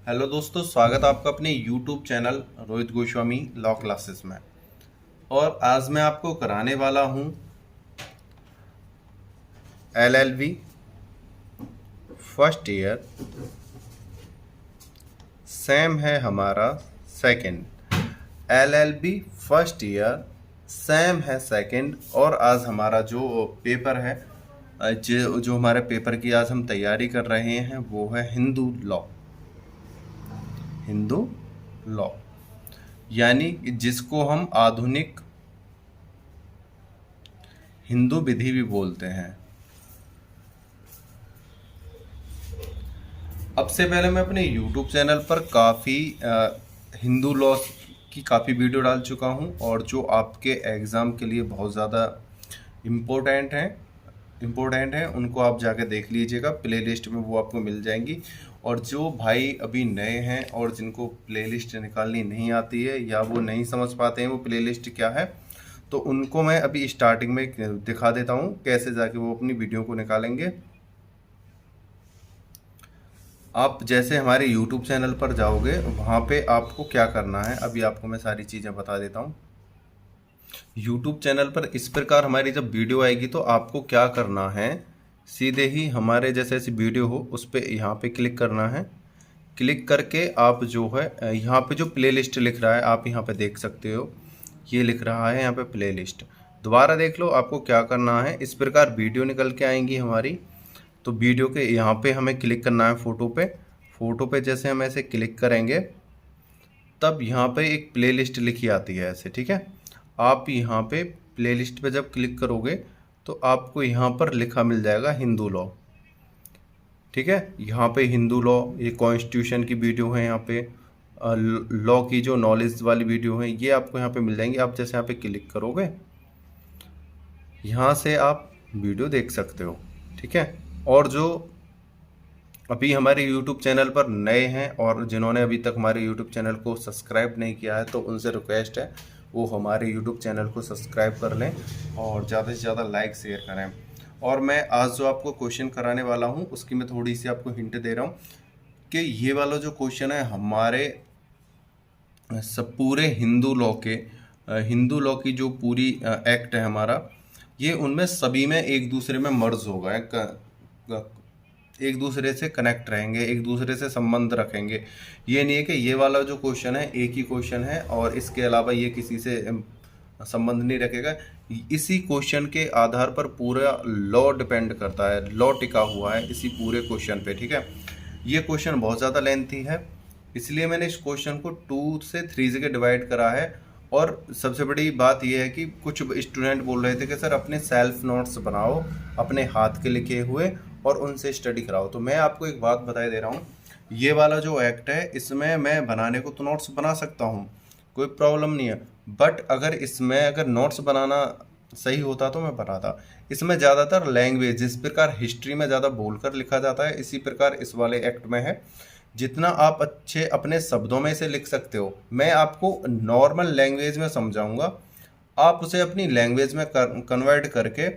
Hello दोस्तों, स्वागत है आपका अपने YouTube channel Rohit Goswami law classes में। और आज मैं आपको कराने वाला हूँ LLB फर्स्ट ईयर। सेम है हमारा second. LLB first year same है सेकंड। और आज हमारा जो पेपर है, जो हमारे पेपर की आज हम तैयारी कर रहे हैं वो है हिंदू लॉ। हिंदू लॉ यानी कि जिसको हम आधुनिक हिंदू विधि भी बोलते हैं। अब से पहले मैं अपने YouTube चैनल पर काफ़ी हिंदू लॉ की काफ़ी वीडियो डाल चुका हूं, और जो आपके एग्ज़ाम के लिए बहुत ज़्यादा इम्पोर्टेंट है उनको आप जाके देख लीजिएगा। प्लेलिस्ट में वो आपको मिल जाएंगी। और जो भाई अभी नए हैं और जिनको प्लेलिस्ट निकालनी नहीं आती है या वो नहीं समझ पाते हैं वो प्लेलिस्ट क्या है, तो उनको मैं अभी स्टार्टिंग में दिखा देता हूँ कैसे जाके वो अपनी वीडियो को निकालेंगे। आप जैसे हमारे YouTube चैनल पर जाओगे, वहाँ पे आपको क्या करना है अभी आपको मैं सारी चीज़ें बता देता हूँ। YouTube चैनल पर इस प्रकार हमारी जब वीडियो आएगी तो आपको क्या करना है, सीधे ही हमारे जैसे ऐसी वीडियो हो उस पर यहाँ पे क्लिक करना है। क्लिक करके आप जो है यहाँ पे जो प्लेलिस्ट लिख रहा है आप यहाँ पे देख सकते हो, ये लिख रहा है यहाँ पे प्लेलिस्ट। दोबारा देख लो, आपको क्या करना है, इस प्रकार वीडियो निकल के आएंगी हमारी। तो वीडियो के यहाँ पे हमें क्लिक करना है फ़ोटो पे जैसे हम ऐसे क्लिक करेंगे तब यहाँ पे एक प्लेलिस्ट लिखी आती है ऐसे, ठीक है। आप यहाँ पे प्लेलिस्ट पे जब क्लिक करोगे तो आपको यहाँ पर लिखा मिल जाएगा हिंदू लॉ, ठीक है। यहाँ पे हिंदू लॉ, ये कॉन्स्टिट्यूशन की वीडियो है, यहाँ पे लॉ की जो नॉलेज वाली वीडियो है ये आपको यहाँ पे मिल जाएंगी। आप जैसे यहाँ पे क्लिक करोगे यहाँ से आप वीडियो देख सकते हो, ठीक है। और जो अभी हमारे YouTube चैनल पर नए हैं और जिन्होंने अभी तक हमारे YouTube चैनल को सब्सक्राइब नहीं किया है तो उनसे रिक्वेस्ट है वो हमारे YouTube चैनल को सब्सक्राइब कर लें और ज़्यादा से ज़्यादा लाइक शेयर करें। और मैं आज जो आपको क्वेश्चन कराने वाला हूँ उसकी मैं थोड़ी सी आपको हिंट दे रहा हूँ कि ये वाला जो क्वेश्चन है हमारे सब पूरे हिंदू लॉ की जो पूरी एक्ट है हमारा, ये उनमें सभी में एक दूसरे में मर्ज होगा, एक दूसरे से कनेक्ट रहेंगे, एक दूसरे से संबंध रखेंगे। ये नहीं है कि ये वाला जो क्वेश्चन है एक ही क्वेश्चन है और इसके अलावा ये किसी से संबंध नहीं रखेगा। इसी क्वेश्चन के आधार पर पूरा लॉ डिपेंड करता है, लॉ टिका हुआ है इसी पूरे क्वेश्चन पे, ठीक है। ये क्वेश्चन बहुत ज़्यादा लेंथी है, इसलिए मैंने इस क्वेश्चन को 2 से 3 जगह डिवाइड करा है। और सबसे बड़ी बात यह है कि कुछ स्टूडेंट बोल रहे थे कि सर अपने सेल्फ नोट्स बनाओ अपने हाथ के लिखे हुए और उनसे स्टडी कराओ। तो मैं आपको एक बात बताए दे रहा हूँ, ये वाला जो एक्ट है इसमें मैं बनाने को तो नोट्स बना सकता हूँ, कोई प्रॉब्लम नहीं है। बट अगर नोट्स बनाना सही होता तो मैं बनाता। इसमें ज़्यादातर लैंग्वेज, जिस प्रकार हिस्ट्री में ज़्यादा बोलकर लिखा जाता है इसी प्रकार इस वाले एक्ट में है। जितना आप अच्छे अपने शब्दों में से लिख सकते हो, मैं आपको नॉर्मल लैंग्वेज में समझाऊंगा, आप उसे अपनी लैंग्वेज में कन्वर्ट करके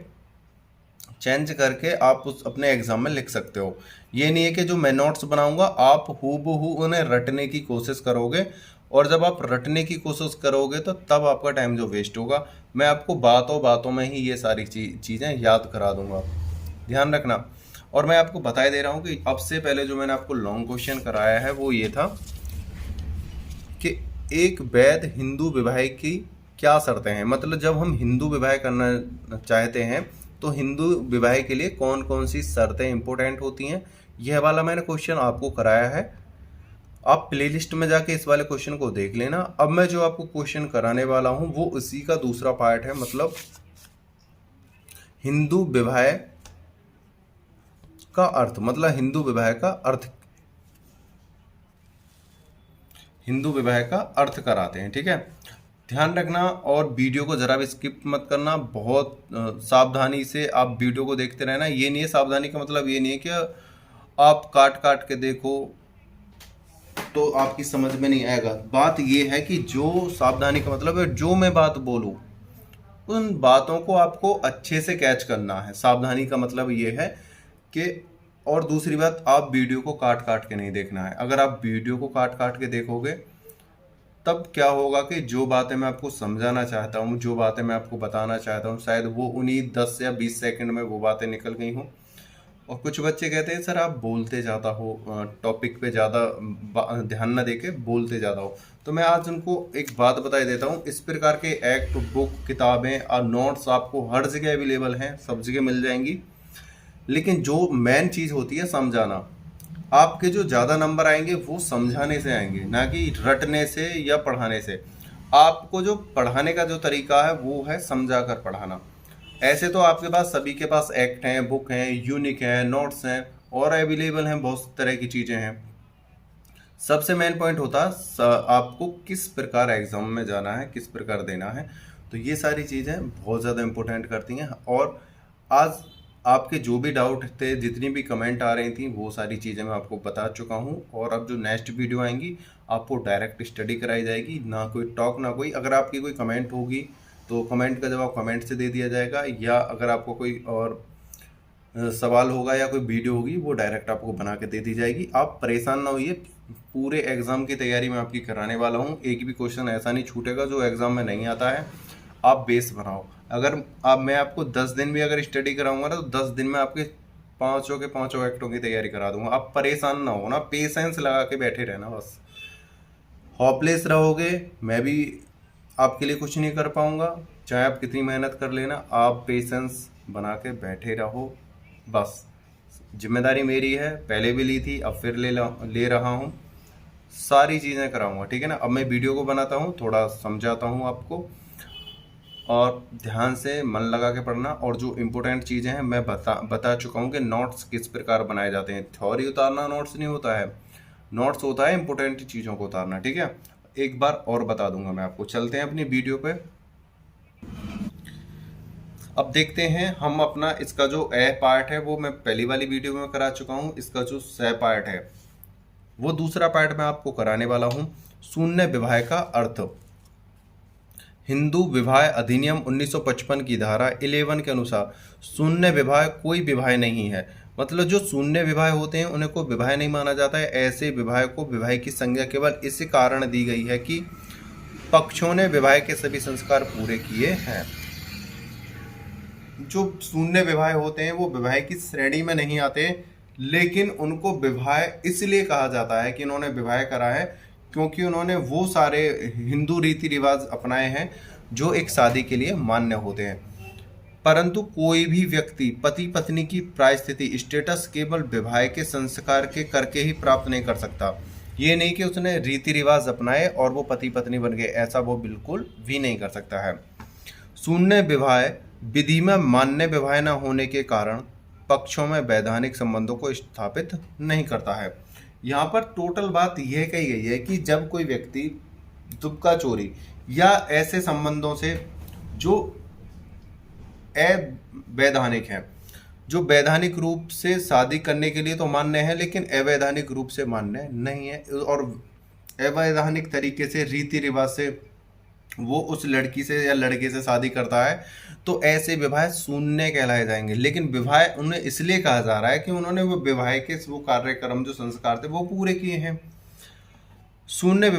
चेंज करके आप उस अपने एग्जाम में लिख सकते हो। ये नहीं है कि जो मैं नोट्स बनाऊंगा आप हूबहू उन्हें रटने की कोशिश करोगे, और जब आप रटने की कोशिश करोगे तो तब आपका टाइम जो वेस्ट होगा। मैं आपको बातों बातों में ही ये सारी चीज़ें याद करा दूंगा, ध्यान रखना। और मैं आपको बताए दे रहा हूँ कि अब से पहले जो मैंने आपको लॉन्ग क्वेश्चन कराया है वो ये था कि एक वैध हिंदू विवाह की क्या शर्तें हैं। मतलब जब हम हिंदू विवाह करना चाहते हैं तो हिंदू विवाह के लिए कौन कौन सी शर्तें इंपॉर्टेंट होती हैं, यह वाला मैंने क्वेश्चन आपको कराया है। आप प्लेलिस्ट में जाके इस वाले क्वेश्चन को देख लेना। अब मैं जो आपको क्वेश्चन कराने वाला हूं वो उसी का दूसरा पार्ट है, मतलब हिंदू विवाह का अर्थ, मतलब हिंदू विवाह का अर्थ कराते हैं, ठीक है। ध्यान रखना और वीडियो को जरा भी स्किप मत करना, बहुत सावधानी से आप वीडियो को देखते रहना। ये नहीं है, सावधानी का मतलब ये नहीं है कि आप काट काट के देखो तो आपकी समझ में नहीं आएगा। बात ये है कि जो सावधानी का मतलब है जो मैं बात बोलूं उन बातों को आपको अच्छे से कैच करना है। सावधानी का मतलब ये है कि और दूसरी बात, आप वीडियो को काट काट के नहीं देखना है। अगर आप वीडियो को काट काट के देखोगे तब क्या होगा कि जो बातें मैं आपको समझाना चाहता हूँ, जो बातें मैं आपको बताना चाहता हूँ, शायद वो उन्हीं 10 या 20 सेकंड में वो बातें निकल गई हों। और कुछ बच्चे कहते हैं सर आप बोलते ज़्यादा हो, टॉपिक पे ज़्यादा ध्यान ना देके बोलते ज़्यादा हो। तो मैं आज उनको एक बात बता देता हूँ, इस प्रकार के एक्ट बुक, किताबें और नोट्स आपको हर जगह अवेलेबल हैं, सब जगह मिल जाएंगी। लेकिन जो मेन चीज़ होती है समझाना, आपके जो ज़्यादा नंबर आएंगे वो समझाने से आएंगे, ना कि रटने से या पढ़ाने से। आपको जो पढ़ाने का जो तरीका है वो है समझा कर पढ़ाना। ऐसे तो आपके पास सभी के पास एक्ट हैं, बुक हैं, यूनिक हैं, नोट्स हैं और अवेलेबल हैं, बहुत तरह की चीज़ें हैं। सबसे मेन पॉइंट होता है आपको किस प्रकार एग्ज़ाम में जाना है, किस प्रकार देना है। तो ये सारी चीज़ें बहुत ज़्यादा इम्पोर्टेंट करती हैं। और आज आपके जो भी डाउट थे, जितनी भी कमेंट आ रही थी, वो सारी चीज़ें मैं आपको बता चुका हूँ। और अब जो नेक्स्ट वीडियो आएंगी आपको डायरेक्ट स्टडी कराई जाएगी, ना कोई टॉक ना कोई। अगर आपकी कोई कमेंट होगी तो कमेंट का जवाब कमेंट से दे दिया जाएगा, या अगर आपको कोई और सवाल होगा या कोई वीडियो होगी वो डायरेक्ट आपको बना के दे दी जाएगी। आप परेशान ना होइए, पूरे एग्ज़ाम की तैयारी मैं आपकी कराने वाला हूँ। एक भी क्वेश्चन ऐसा नहीं छूटेगा जो एग्ज़ाम में नहीं आता है। आप बेस बनाओ। अगर मैं आपको 10 दिन भी अगर स्टडी कराऊंगा ना, तो 10 दिन में आपके पाँचों के पाँचों एक्टों की तैयारी करा दूंगा। आप परेशान ना हो ना, पेशेंस लगा के बैठे रहना। बस होपलेस रहोगे, मैं भी आपके लिए कुछ नहीं कर पाऊंगा, चाहे आप कितनी मेहनत कर लेना। आप पेशेंस बना के बैठे रहो बस। जिम्मेदारी मेरी है, पहले भी ली थी, अब फिर ले रहा हूँ। सारी चीज़ें कराऊंगा, ठीक है ना। अब मैं वीडियो को बनाता हूँ, थोड़ा समझाता हूँ आपको, और ध्यान से मन लगा के पढ़ना। और जो इम्पोर्टेंट चीज़ें हैं मैं बता चुका हूँ कि नोट्स किस प्रकार बनाए जाते हैं। थ्योरी उतारना नोट्स नहीं होता है, नोट्स होता है इम्पोर्टेंट चीज़ों को उतारना, ठीक है। एक बार और बता दूंगा मैं आपको। चलते हैं अपनी वीडियो पे। अब देखते हैं हम अपना, इसका जो ए पार्ट है वो मैं पहली वाली वीडियो में करा चुका हूँ। इसका जो स पार्ट है वो दूसरा पार्ट मैं आपको कराने वाला हूँ। शून्य विवाह का अर्थ। हिंदू विवाह अधिनियम 1955 की धारा 11 के अनुसार शून्य विवाह कोई विवाह नहीं है। मतलब जो शून्य विवाह होते हैं उन्हें को विवाह नहीं माना जाता है। ऐसे विवाह को विवाह की संज्ञा केवल इस कारण दी गई है कि पक्षों ने विवाह के सभी संस्कार पूरे किए हैं। जो शून्य विवाह होते हैं वो विवाह की श्रेणी में नहीं आते, लेकिन उनको विवाह इसलिए कहा जाता है कि इन्होंने विवाह करा है क्योंकि उन्होंने वो सारे हिंदू रीति रिवाज अपनाए हैं जो एक शादी के लिए मान्य होते हैं। परंतु कोई भी व्यक्ति पति पत्नी की प्रायश्चित स्टेटस केवल विवाह के संस्कार के करके ही प्राप्त नहीं कर सकता। ये नहीं कि उसने रीति रिवाज अपनाए और वो पति पत्नी बन गए, ऐसा वो बिल्कुल भी नहीं कर सकता है। शून्य विवाह विधि में मान्य विवाह न होने के कारण पक्षों में वैधानिक संबंधों को स्थापित नहीं करता है। यहाँ पर टोटल बात यह कही गई है कि जब कोई व्यक्ति दुबका चोरी या ऐसे संबंधों से जो अवैधानिक है, जो वैधानिक रूप से शादी करने के लिए तो मान्य है लेकिन अवैधानिक रूप से मान्य नहीं है, और अवैधानिक तरीके से रीति रिवाज से वो उस लड़की से या लड़के से शादी करता है, तो ऐसे विवाह शून्य कहलाए जाएंगे। लेकिन विवाह उन्हें इसलिए कहा जा रहा है कि उन्होंने वो विवाह के वो कार्यक्रम जो संस्कार थे वो पूरे किए हैं। शून्य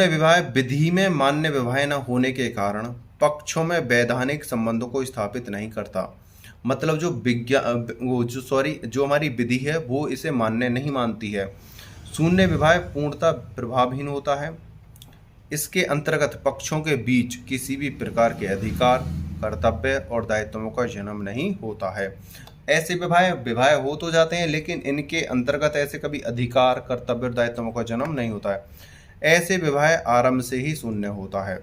विवाह विधि में मान्य विवाह न होने के कारण पक्षों में वैधानिक संबंधों को स्थापित नहीं करता। मतलब जो हमारी विधि है वो इसे मान्य नहीं मानती है। शून्य विवाह पूर्णतः प्रभावहीन होता है। इसके अंतर्गत पक्षों के बीच किसी भी प्रकार के अधिकार, कर्तव्य और दायित्वों का जन्म नहीं होता है। ऐसे विवाह हो तो जाते हैं लेकिन इनके अंतर्गत ऐसे कभी अधिकार, कर्तव्य और दायित्वों का जन्म नहीं होता है। ऐसे विवाह आरंभ से ही शून्य होता है।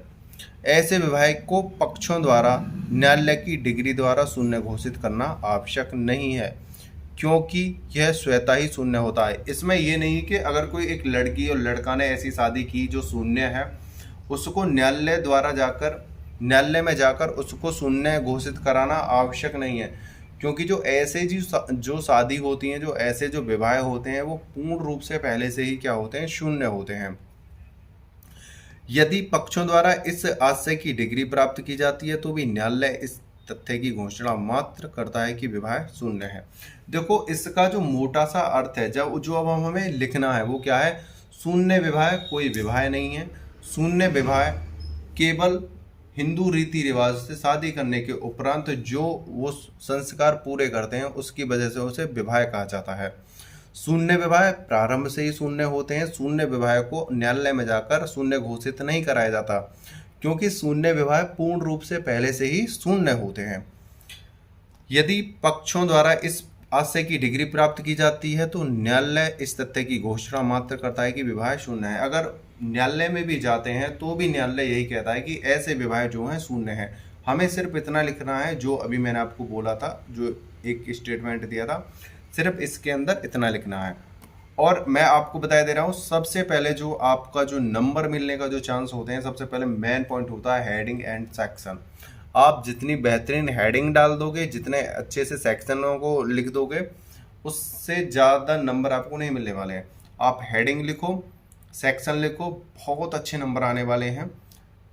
ऐसे विवाह को पक्षों द्वारा न्यायालय की डिग्री द्वारा शून्य घोषित करना आवश्यक नहीं है, क्योंकि यह स्वतः ही शून्य होता है। इसमें यह नहीं कि अगर कोई एक लड़की और लड़का ने ऐसी शादी की जो शून्य है, उसको न्यायालय में जाकर उसको शून्य घोषित कराना आवश्यक नहीं है, क्योंकि जो ऐसे जो शादी होती हैं, जो ऐसे जो विवाह होते हैं वो पूर्ण रूप से पहले से ही क्या होते हैं, शून्य होते हैं। यदि पक्षों द्वारा इस आशय की डिग्री प्राप्त की जाती है तो भी न्यायालय इस तथ्य की घोषणा मात्र करता है कि विवाह शून्य है। देखो इसका जो मोटा सा अर्थ है, जब जो अब हमें लिखना है वो क्या है, शून्य विवाह कोई विवाह नहीं है। शून्य विवाह केवल हिंदू रीति रिवाज से शादी करने के उपरांत जो वो संस्कार पूरे करते हैं उसकी वजह से उसे विवाह कहा जाता है। शून्य विवाह प्रारंभ से ही शून्य होते हैं। शून्य विवाह को न्यायालय में जाकर शून्य घोषित नहीं कराया जाता, क्योंकि शून्य विवाह पूर्ण रूप से पहले से ही शून्य होते हैं। यदि पक्षों द्वारा इस आशय की डिग्री प्राप्त की जाती है तो न्यायालय इस तथ्य की घोषणा मात्र करता है कि विवाह शून्य है। अगर न्यायालय में भी जाते हैं तो भी न्यायालय यही कहता है कि ऐसे विवाह जो हैं शून्य है। हमें सिर्फ इतना लिखना है जो अभी मैंने आपको बोला था, जो एक स्टेटमेंट दिया था, सिर्फ इसके अंदर इतना लिखना है। और मैं आपको बता दे रहा हूँ, सबसे पहले जो आपका जो नंबर मिलने का जो चांस होते हैं, सबसे पहले मेन पॉइंट होता है हेडिंग एंड सेक्शन। आप जितनी बेहतरीन हेडिंग डाल दोगे, जितने अच्छे से सेक्शनों को लिख दोगे, उससे ज़्यादा नंबर आपको नहीं मिलने वाले हैं। आप हेडिंग लिखो, सेक्शन लिखो, बहुत अच्छे नंबर आने वाले हैं,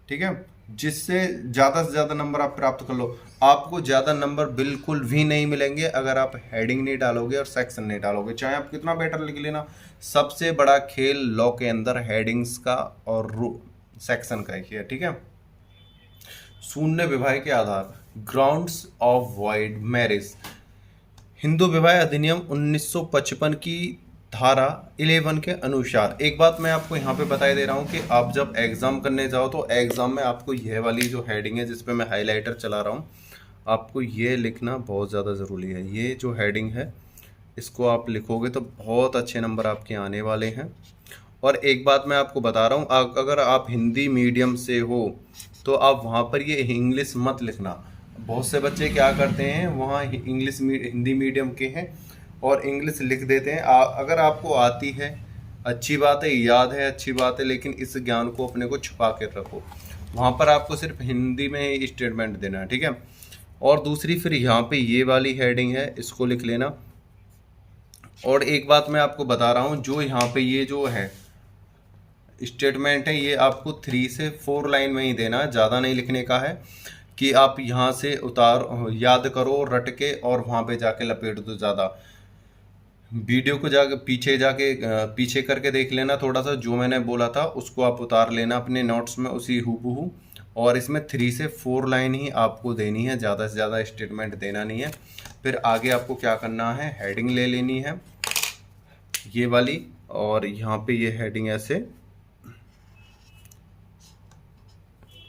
ठीक है, जिससे ज़्यादा से ज़्यादा नंबर आप प्राप्त कर लो। आपको ज़्यादा नंबर बिल्कुल भी नहीं मिलेंगे अगर आप हेडिंग नहीं डालोगे और सेक्शन नहीं डालोगे, चाहे आप कितना बेटर लिख लेना। सबसे बड़ा खेल लॉ के अंदर हेडिंग्स का और सेक्शन का ही है, ठीक है। शून्य विवाह के आधार, grounds of void marriage. Hindu विवाह अधिनियम 1955 की धारा 11 के अनुसार, एक बात मैं आपको यहाँ पे बता दे रहा हूँ कि आप जब एग्ज़ाम करने जाओ तो एग्ज़ाम में आपको यह वाली जो हेडिंग है, जिस पे मैं हाइलाइटर चला रहा हूँ, आपको ये लिखना बहुत ज़्यादा ज़रूरी है। ये जो हेडिंग है इसको आप लिखोगे तो बहुत अच्छे नंबर आपके आने वाले हैं। और एक बात मैं आपको बता रहा हूँ, अगर आप हिंदी मीडियम से हो तो आप वहाँ पर ये इंग्लिश मत लिखना। बहुत से बच्चे क्या करते हैं, वहाँ इंग्लिश हिंदी मीडियम के हैं और इंग्लिश लिख देते हैं। अगर आपको आती है अच्छी बात है, याद है अच्छी बात है, लेकिन इस ज्ञान को अपने को छुपा कर रखो। वहाँ पर आपको सिर्फ हिंदी में ही स्टेटमेंट देना है, ठीक है। और दूसरी फिर यहाँ पे ये वाली हेडिंग है, इसको लिख लेना। और एक बात मैं आपको बता रहा हूँ, जो यहाँ पे ये जो है स्टेटमेंट है, ये आपको 3 से 4 लाइन में ही देना है, ज़्यादा नहीं लिखने का है कि आप यहाँ से उतार याद करो रट के और वहाँ पे जाके लपेट दो। ज़्यादा वीडियो को जाके पीछे करके देख लेना, थोड़ा सा जो मैंने बोला था उसको आप उतार लेना अपने नोट्स में उसी हूबहू। और इसमें 3 से 4 लाइन ही आपको देनी है, ज़्यादा से ज़्यादा स्टेटमेंट देना नहीं है। फिर आगे आपको क्या करना है, हेडिंग ले लेनी है ये वाली, और यहाँ पे ये हेडिंग ऐसे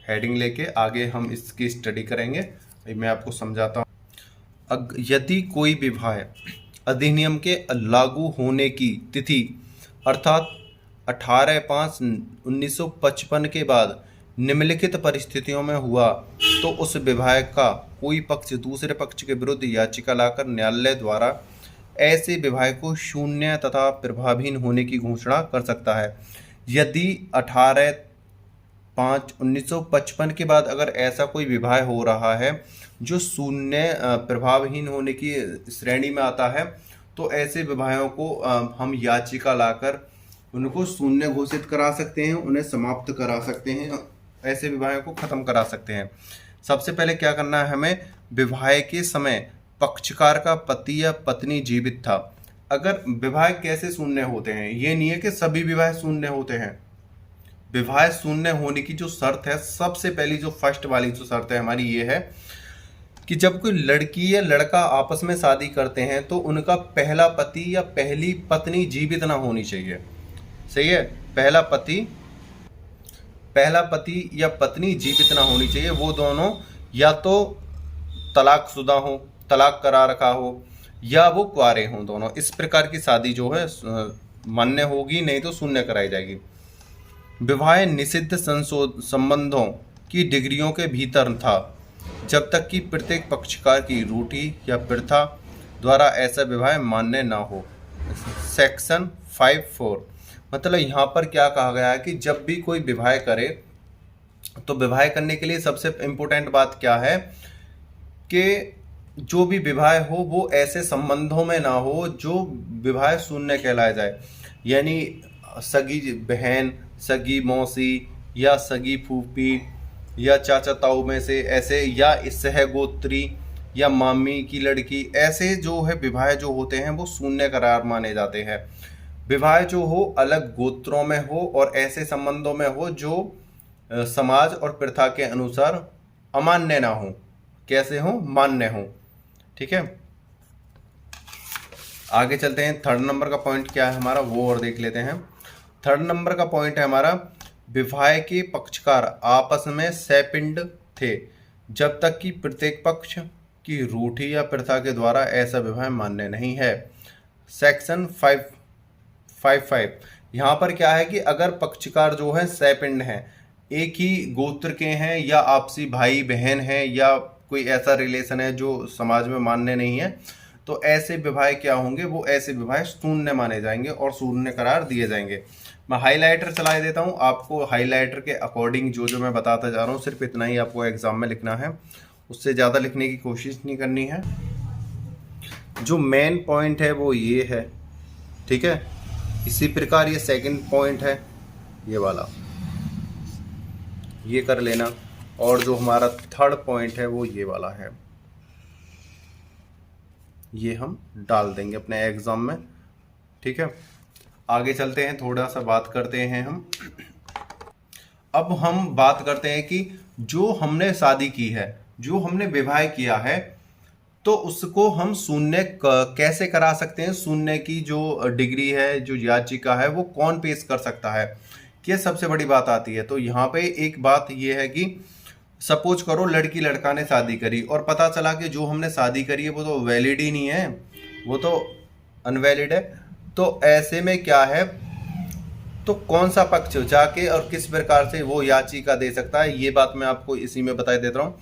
हेडिंग लेके आगे हम इसकी स्टडी करेंगे। मैं आपको समझाता हूँ। यदि कोई विवाह अधिनियम के लागू होने की तिथि अर्थात 18/5/1955 के बाद निम्नलिखित परिस्थितियों में हुआ तो उस विवाह का कोई पक्ष दूसरे पक्ष के विरुद्ध याचिका लाकर न्यायालय द्वारा ऐसे विवाह को शून्य तथा प्रभावहीन होने की घोषणा कर सकता है। यदि 18/5/1955 के बाद अगर ऐसा कोई विवाह हो रहा है जो शून्य प्रभावहीन होने की श्रेणी में आता है, तो ऐसे विवाहों को हम याचिका लाकर उनको शून्य घोषित करा सकते हैं, उन्हें समाप्त करा सकते हैं, ऐसे विवाहों को ख़त्म करा सकते हैं। सबसे पहले क्या करना है हमें, विवाह के समय पक्षकार का पति या पत्नी जीवित था। अगर विवाह कैसे शून्य होते हैं, ये नहीं है कि सभी विवाह शून्य होते हैं। विवाह शून्य होने की जो शर्त है, सबसे पहली जो फर्स्ट वाली जो शर्त है हमारी, ये है कि जब कोई लड़की या लड़का आपस में शादी करते हैं तो उनका पहला पति या पहली पत्नी जीवित ना होनी चाहिए। सही है, पहला पति या पत्नी जीवित ना होनी चाहिए। वो दोनों या तो तलाकशुदा हो, तलाक करा रखा हो, या वो कुंवारे हों, दोनों। इस प्रकार की शादी जो है मान्य होगी, नहीं तो शून्य कराई जाएगी। विवाह निषिद्ध संबंधों की डिग्रियों के भीतर था जब तक कि प्रत्येक पक्षकार की रूढ़ि या प्रथा द्वारा ऐसा विवाह मान्य ना हो। सेक्शन 5(4) मतलब यहाँ पर क्या कहा गया है कि जब भी कोई विवाह करे तो विवाह करने के लिए सबसे इम्पोर्टेंट बात क्या है कि जो भी विवाह हो वो ऐसे संबंधों में ना हो जो विवाह शून्य कहलाया जाए। यानी सगी बहन, सगी मौसी या सगी फूफी या चाचा ताऊ में से ऐसे, या सहगोत्री या मामी की लड़की, ऐसे जो है विवाह जो होते हैं वो शून्य करार माने जाते हैं। विवाह जो हो अलग गोत्रों में हो और ऐसे संबंधों में हो जो समाज और प्रथा के अनुसार अमान्य ना हो। कैसे हो? मान्य हो। ठीक है, आगे चलते हैं। थर्ड नंबर का पॉइंट क्या है हमारा, वो और देख लेते हैं। थर्ड नंबर का पॉइंट है हमारा, विवाह के पक्षकार आपस में सैपिंड थे जब तक कि प्रत्येक पक्ष की रूढ़ी या प्रथा के द्वारा ऐसा विवाह मान्य नहीं है। सेक्शन 555 यहाँ पर क्या है कि अगर पक्षकार जो है सैपिंड हैं, एक ही गोत्र के हैं या आपसी भाई बहन हैं या कोई ऐसा रिलेशन है जो समाज में मान्य नहीं है, तो ऐसे विवाह क्या होंगे, वो ऐसे विवाह शून्य माने जाएंगे और शून्य करार दिए जाएंगे। मैं हाइलाइटर चला देता हूँ आपको, हाइलाइटर के अकॉर्डिंग जो जो मैं बताता जा रहा हूँ सिर्फ इतना ही आपको एग्जाम में लिखना है, उससे ज़्यादा लिखने की कोशिश नहीं करनी है। जो मेन पॉइंट है वो ये है, ठीक है। इसी प्रकार ये सेकंड पॉइंट है, ये वाला ये कर लेना, और जो हमारा थर्ड पॉइंट है वो ये वाला है, ये हम डाल देंगे अपने एग्जाम में। ठीक है, आगे चलते हैं, थोड़ा सा बात करते हैं हम। अब हम बात करते हैं कि जो हमने शादी की है, जो हमने विवाह किया है, तो उसको हम शून्य कैसे करा सकते हैं। शून्य की जो डिग्री है, जो याचिका है, वो कौन पेश कर सकता है, ये सबसे बड़ी बात आती है। तो यहाँ पे एक बात ये है कि सपोज करो लड़की लड़का ने शादी करी और पता चला कि जो हमने शादी करी है वो तो वैलिड ही नहीं है, वो तो अनवैलिड है। तो ऐसे में क्या है, तो कौन सा पक्ष जाके और किस प्रकार से वो याचिका दे सकता है, ये बात मैं आपको इसी में बता देता हूँ।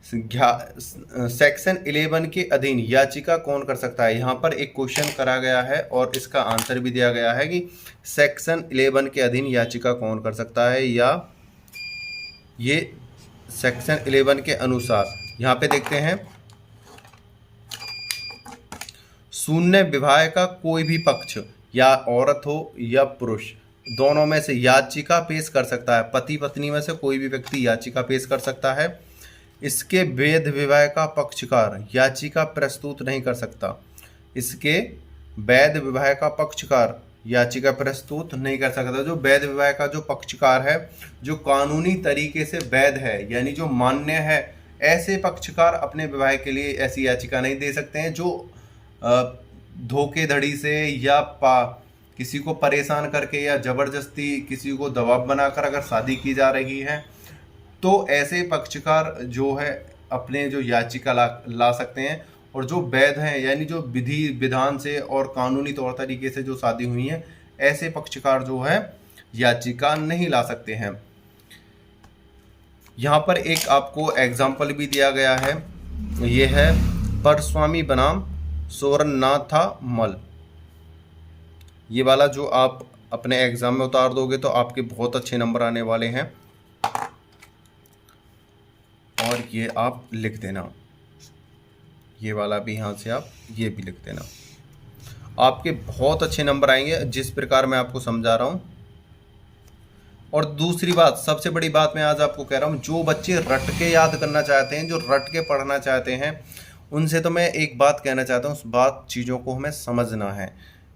सेक्शन 11 के अधीन याचिका कौन कर सकता है। यहाँ पर एक क्वेश्चन करा गया है और इसका आंसर भी दिया गया है कि सेक्शन 11 के अधीन याचिका कौन कर सकता है, या ये सेक्शन 11 के अनुसार यहाँ पे देखते हैं, शून्य विवाह का कोई भी पक्ष, या औरत हो या पुरुष, दोनों में से याचिका पेश कर सकता है। पति पत्नी में से कोई भी व्यक्ति याचिका पेश कर सकता है। इसके वैध विवाह का पक्षकार याचिका प्रस्तुत नहीं कर सकता। इसके वैध विवाह का पक्षकार याचिका प्रस्तुत नहीं कर सकता। जो वैध विवाह का जो पक्षकार है, जो कानूनी तरीके से वैध है, यानी जो मान्य है, ऐसे पक्षकार अपने विवाह के लिए ऐसी याचिका नहीं दे सकते हैं। जो धोखेधड़ी से या किसी को परेशान करके या जबरदस्ती किसी को दबाव बनाकर अगर शादी की जा रही है, तो ऐसे पक्षकार जो है अपने जो याचिका ला सकते हैं। और जो वैध हैं, यानी जो विधि विधान से और कानूनी तौर तरीके से जो शादी हुई है, ऐसे पक्षकार जो है याचिका नहीं ला सकते हैं। यहाँ पर एक आपको एग्जाम्पल भी दिया गया है, ये है परस्वामी बनाम सोरनाथा मल। ये वाला जो आप अपने एग्जाम में उतार दोगे तो आपके बहुत अच्छे नंबर आने वाले हैं, और ये आप लिख देना, ये वाला भी यहाँ से आप ये भी लिख देना, आपके बहुत अच्छे नंबर आएंगे जिस प्रकार मैं आपको समझा रहा हूँ। और दूसरी बात, सबसे बड़ी बात मैं आज आपको कह रहा हूँ, जो बच्चे रट के याद करना चाहते हैं, जो रट के पढ़ना चाहते हैं, उनसे तो मैं एक बात कहना चाहता हूँ, उस चीज़ों को हमें समझना है,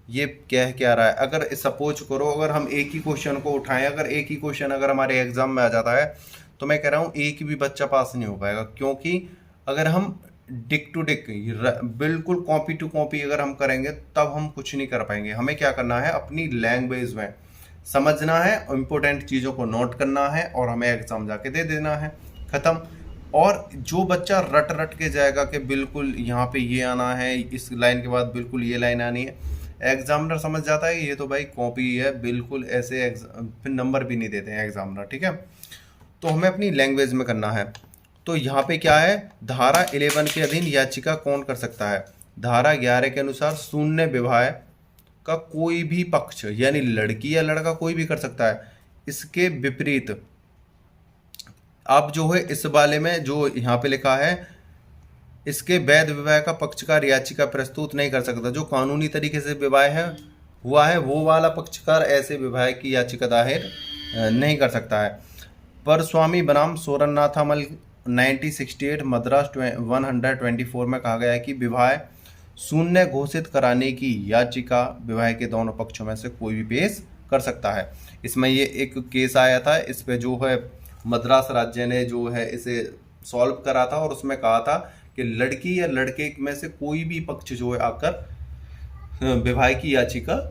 ये क्या रहा है। अगर सपोज करो अगर हम एक ही क्वेश्चन को उठाएं, अगर एक ही क्वेश्चन अगर हमारे एग्जाम में आ जाता है, तो मैं कह रहा हूँ एक भी बच्चा पास नहीं हो पाएगा। क्योंकि अगर हम डिक टू डिक बिल्कुल कॉपी टू कॉपी अगर हम करेंगे तब हम कुछ नहीं कर पाएंगे। हमें क्या करना है, अपनी लैंग्वेज में समझना है, इम्पोर्टेंट चीज़ों को नोट करना है और हमें एग्जाम जाके दे देना है, ख़त्म। और जो बच्चा रट के जाएगा कि बिल्कुल यहाँ पे ये आना है, इस लाइन के बाद बिल्कुल ये लाइन आनी है, एग्जामिनर समझ जाता है ये तो भाई कॉपी है, बिल्कुल ऐसे फिर नंबर भी नहीं देते हैं एग्जामिनर। ठीक है, तो हमें अपनी लैंग्वेज में करना है। तो यहाँ पे क्या है, धारा 11 के अधीन याचिका कौन कर सकता है। धारा 11 के अनुसार शून्य विवाह का कोई भी पक्ष, यानी लड़की या लड़का कोई भी कर सकता है। इसके विपरीत अब जो है इस वाले में जो यहाँ पे लिखा है, इसके वैध विवाह का पक्षकार याचिका प्रस्तुत नहीं कर सकता। जो कानूनी तरीके से विवाह है हुआ है, वो वाला पक्षकार ऐसे विवाह की याचिका दायर नहीं कर सकता है। पर स्वामी बनाम सोरनाथामल 1968 मद्रास 124 में कहा गया है कि विवाह शून्य घोषित कराने की याचिका विवाह के दोनों पक्षों में से कोई भी पेश कर सकता है। इसमें ये एक केस आया था, इस पे जो है मद्रास राज्य ने जो है इसे सॉल्व करा था और उसमें कहा था कि लड़की या लड़के में से कोई भी पक्ष जो है आकर विवाह की याचिका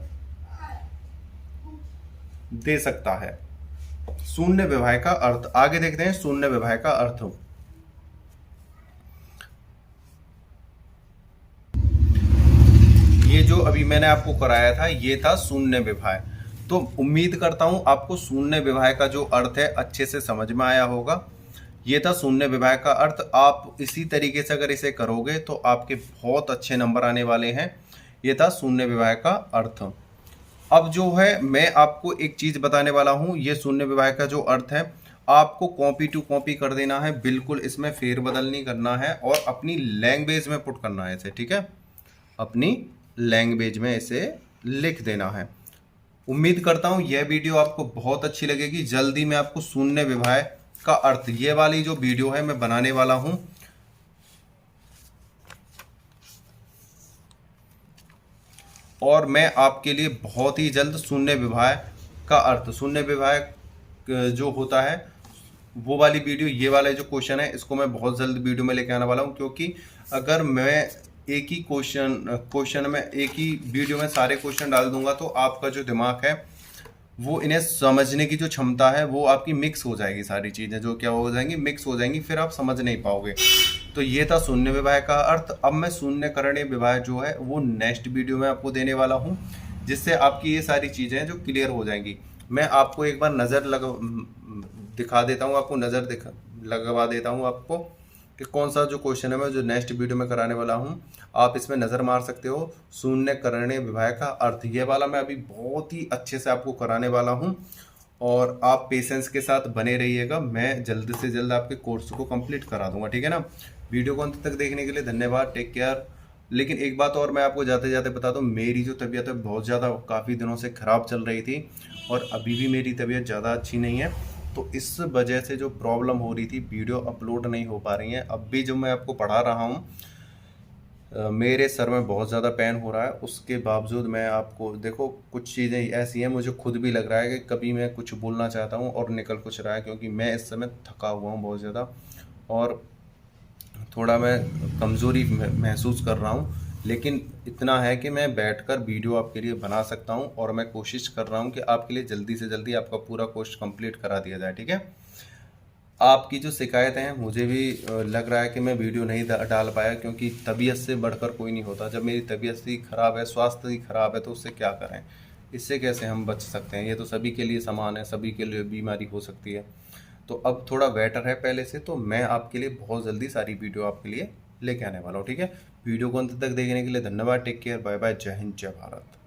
दे सकता है। शून्य विवाह का अर्थ आगे देखते हैं। शून्य विवाह का अर्थ, ये जो अभी मैंने आपको कराया था ये था शून्य विवाह। तो उम्मीद करता हूं आपको शून्य विवाह का जो अर्थ है अच्छे से समझ में आया होगा। ये था शून्य विवाह का अर्थ। आप इसी तरीके से अगर इसे करोगे तो आपके बहुत अच्छे नंबर आने वाले हैं। ये था शून्य विवाह का अर्थ। अब जो है मैं आपको एक चीज बताने वाला हूं। ये शून्य विवाह का जो अर्थ है आपको कॉपी टू कॉपी कर देना है, बिल्कुल इसमें फेरबदल नहीं करना है और अपनी लैंग्वेज में पुट करना है इसे, ठीक है, अपनी लैंग्वेज में इसे लिख देना है। उम्मीद करता हूं यह वीडियो आपको बहुत अच्छी लगेगी। जल्दी मैं आपको शून्य विवाह का अर्थ, ये वाली जो वीडियो है मैं बनाने वाला हूं। और मैं आपके लिए बहुत ही जल्द शून्य विवाह का अर्थ, शून्य विवाह जो होता है वो वाली वीडियो, ये वाला जो क्वेश्चन है इसको मैं बहुत जल्द वीडियो में लेके आने वाला हूँ। क्योंकि अगर मैं एक ही क्वेश्चन में एक ही वीडियो में सारे क्वेश्चन डाल दूंगा तो आपका जो दिमाग है वो इन्हें समझने की जो क्षमता है वो आपकी मिक्स हो जाएगी, सारी चीज़ें जो क्या हो जाएंगी, मिक्स हो जाएंगी, फिर आप समझ नहीं पाओगे। तो ये था शून्य विवाह का अर्थ। अब मैं शून्यकरणीय विवाह जो है वो नेक्स्ट वीडियो में आपको देने वाला हूँ, जिससे आपकी ये सारी चीज़ें जो क्लियर हो जाएंगी। मैं आपको एक बार नज़र दिखा देता हूँ, आपको नज़र लगवा देता हूँ आपको कि कौन सा जो क्वेश्चन है मैं जो नेक्स्ट वीडियो में कराने वाला हूँ। आप इसमें नज़र मार सकते हो। शून्यकरणीय विवाह का अर्थ ये वाला मैं अभी बहुत ही अच्छे से आपको कराने वाला हूँ और आप पेशेंस के साथ बने रहिएगा। मैं जल्द से जल्द आपके कोर्स को कंप्लीट करा दूंगा, ठीक है ना। वीडियो को अंत तक देखने के लिए धन्यवाद, टेक केयर। लेकिन एक बात और मैं आपको जाते जाते बता दूं, मेरी जो तबीयत है बहुत ज़्यादा काफ़ी दिनों से ख़राब चल रही थी और अभी भी मेरी तबीयत ज़्यादा अच्छी नहीं है। तो इस वजह से जो प्रॉब्लम हो रही थी, वीडियो अपलोड नहीं हो पा रही हैं। अब भी जो मैं आपको पढ़ा रहा हूँ मेरे सर में बहुत ज़्यादा पेन हो रहा है, उसके बावजूद मैं आपको देखो कुछ चीज़ें ऐसी हैं, मुझे खुद भी लग रहा है कि कभी मैं कुछ बोलना चाहता हूँ और निकल कुछ रहा है, क्योंकि मैं इस समय थका हुआ हूँ बहुत ज़्यादा और थोड़ा मैं कमज़ोरी महसूस कर रहा हूँ। लेकिन इतना है कि मैं बैठकर वीडियो आपके लिए बना सकता हूँ और मैं कोशिश कर रहा हूँ कि आपके लिए जल्दी से जल्दी आपका पूरा कोर्स कंप्लीट करा दिया जाए, ठीक है। आपकी जो शिकायतें हैं, मुझे भी लग रहा है कि मैं वीडियो नहीं डाल पाया, क्योंकि तबीयत से बढ़कर कोई नहीं होता। जब मेरी तबीयत ही ख़राब है, स्वास्थ्य ही ख़राब है, तो उससे क्या करें, इससे कैसे हम बच सकते हैं। ये तो सभी के लिए समान है, सभी के लिए बीमारी हो सकती है। तो अब थोड़ा बेटर है पहले से, तो मैं आपके लिए बहुत जल्दी सारी वीडियो आपके लिए लेके आने वाला हूँ, ठीक है। वीडियो को अंत तक देखने के लिए धन्यवाद, टेक केयर, बाय बाय, जय हिंद, जय भारत।